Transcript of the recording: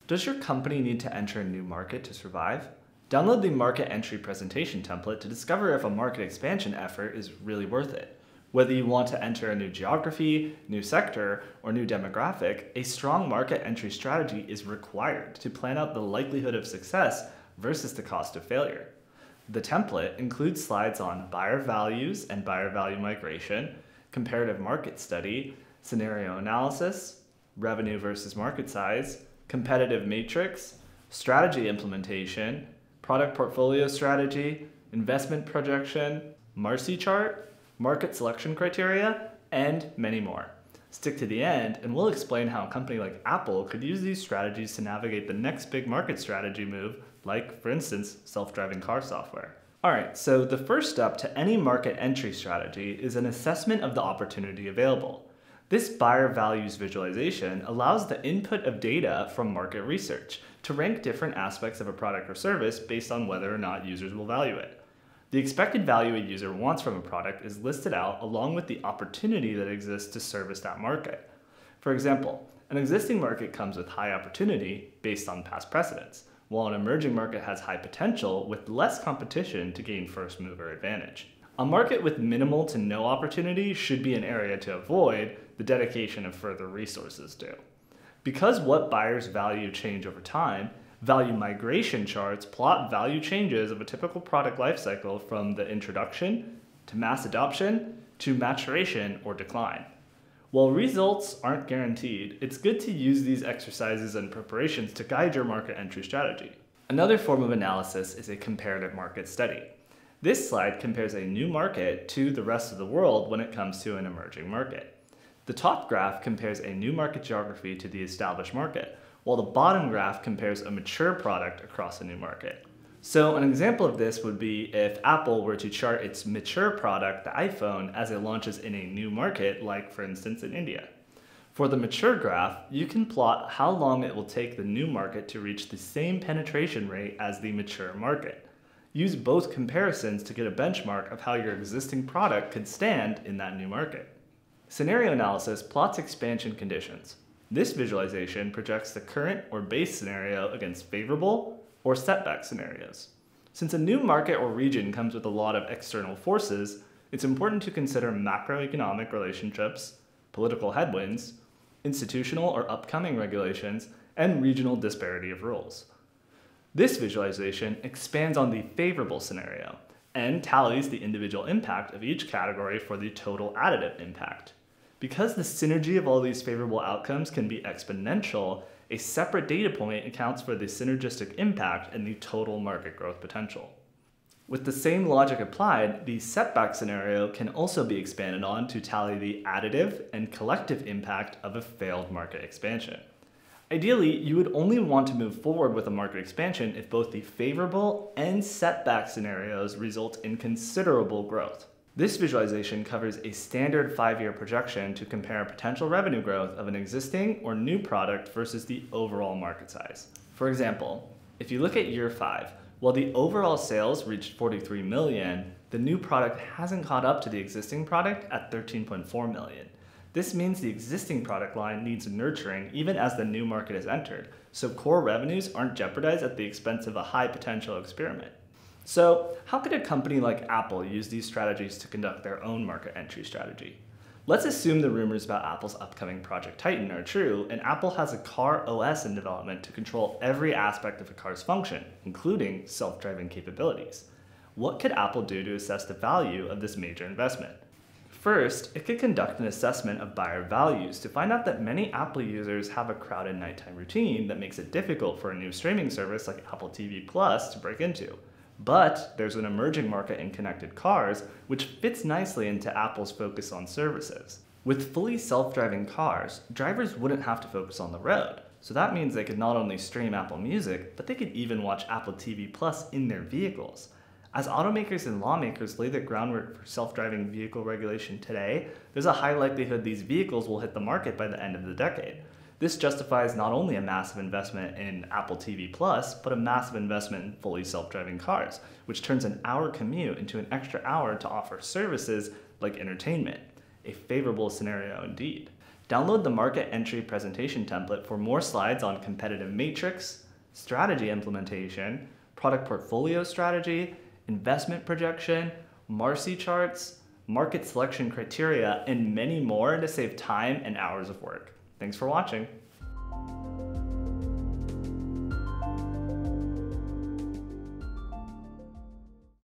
Does your company need to enter a new market to survive? Download the market entry presentation template to discover if a market expansion effort is really worth it. Whether you want to enter a new geography, new sector, or new demographic, a strong market entry strategy is required to plan out the likelihood of success versus the cost of failure. The template includes slides on buyer values and buyer value migration, comparative market study, scenario analysis, revenue versus market size, competitive matrix, strategy implementation, product portfolio strategy, investment projection, MARCI chart, market selection criteria, and many more. Stick to the end and we'll explain how a company like Apple could use these strategies to navigate the next big market strategy move, like, for instance, self-driving car software. Alright, so the first step to any market entry strategy is an assessment of the opportunity available. This buyer values visualization allows the input of data from market research to rank different aspects of a product or service based on whether or not users will value it. The expected value a user wants from a product is listed out along with the opportunity that exists to service that market. For example, an existing market comes with high opportunity based on past precedents, while an emerging market has high potential with less competition to gain first mover advantage. A market with minimal to no opportunity should be an area to avoid the dedication of further resources to. Because what buyers value change over time, value migration charts plot value changes of a typical product lifecycle from the introduction to mass adoption to maturation or decline. While results aren't guaranteed, it's good to use these exercises and preparations to guide your market entry strategy. Another form of analysis is a comparative market study. This slide compares a new market to the rest of the world when it comes to an emerging market. The top graph compares a new market geography to the established market, while the bottom graph compares a mature product across a new market. So an example of this would be if Apple were to chart its mature product, the iPhone, as it launches in a new market, like for instance in India. For the mature graph, you can plot how long it will take the new market to reach the same penetration rate as the mature market. Use both comparisons to get a benchmark of how your existing product could stand in that new market. Scenario analysis plots expansion conditions. This visualization projects the current or base scenario against favorable or setback scenarios. Since a new market or region comes with a lot of external forces, it's important to consider macroeconomic relationships, political headwinds, institutional or upcoming regulations, and regional disparity of rules. This visualization expands on the favorable scenario and tallies the individual impact of each category for the total additive impact. Because the synergy of all these favorable outcomes can be exponential, a separate data point accounts for the synergistic impact and the total market growth potential. With the same logic applied, the setback scenario can also be expanded on to tally the additive and collective impact of a failed market expansion. Ideally, you would only want to move forward with a market expansion if both the favorable and setback scenarios result in considerable growth. This visualization covers a standard 5-year projection to compare potential revenue growth of an existing or new product versus the overall market size. For example, if you look at year 5, while the overall sales reached 43 million, the new product hasn't caught up to the existing product at 13.4 million. This means the existing product line needs nurturing even as the new market is entered, so core revenues aren't jeopardized at the expense of a high potential experiment. So how could a company like Apple use these strategies to conduct their own market entry strategy? Let's assume the rumors about Apple's upcoming Project Titan are true, and Apple has a car OS in development to control every aspect of a car's function, including self-driving capabilities. What could Apple do to assess the value of this major investment? First, it could conduct an assessment of buyer values to find out that many Apple users have a crowded nighttime routine that makes it difficult for a new streaming service like Apple TV Plus to break into. But there's an emerging market in connected cars, which fits nicely into Apple's focus on services. With fully self-driving cars, drivers wouldn't have to focus on the road. So that means they could not only stream Apple Music, but they could even watch Apple TV Plus in their vehicles. As automakers and lawmakers lay the groundwork for self-driving vehicle regulation today, there's a high likelihood these vehicles will hit the market by the end of the decade. This justifies not only a massive investment in Apple TV Plus, but a massive investment in fully self-driving cars, which turns an hour commute into an extra hour to offer services like entertainment. A favorable scenario indeed. Download the market entry presentation template for more slides on competitive matrix, strategy implementation, product portfolio strategy, investment projection, MARCI charts, market selection criteria, and many more to save time and hours of work. Thanks for watching.